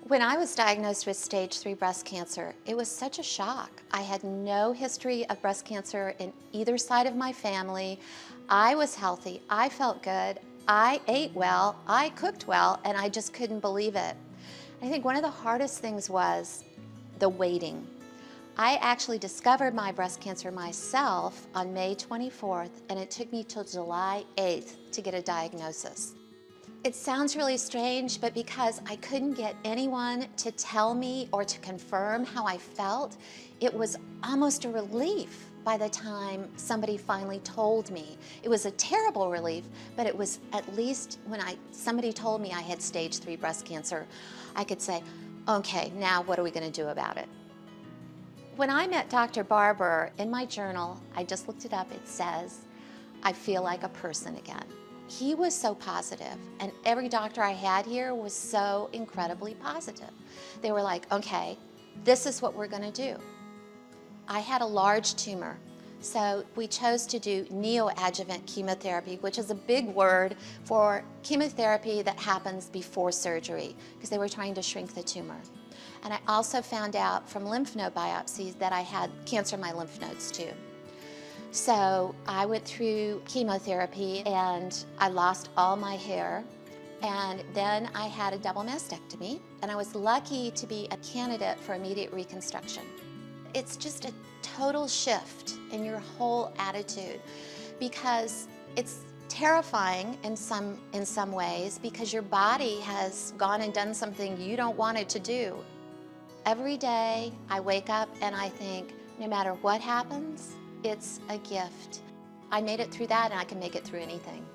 When I was diagnosed with stage 3 breast cancer, it was such a shock. I had no history of breast cancer in either side of my family. I was healthy, I felt good, I ate well, I cooked well, and I just couldn't believe it. I think one of the hardest things was the waiting. I actually discovered my breast cancer myself on May 24th, and it took me till July 8th to get a diagnosis. It sounds really strange, but because I couldn't get anyone to tell me or to confirm how I felt, it was almost a relief by the time somebody finally told me. It was a terrible relief, but it was at least when somebody told me I had stage 3 breast cancer, I could say, okay, now what are we going to do about it? When I met Dr. Barber, in my journal, I just looked it up, it says, I feel like a person again. He was so positive, and every doctor I had here was so incredibly positive. They were like, okay, this is what we're gonna do. I had a large tumor, so we chose to do neoadjuvant chemotherapy, which is a big word for chemotherapy that happens before surgery, because they were trying to shrink the tumor. And I also found out from lymph node biopsies that I had cancer in my lymph nodes too. So I went through chemotherapy and I lost all my hair, and then I had a double mastectomy, and I was lucky to be a candidate for immediate reconstruction. It's just a total shift in your whole attitude, because it's terrifying in some ways, because your body has gone and done something you don't want it to do. Every day I wake up and I think, no matter what happens, it's a gift. I made it through that, and I can make it through anything.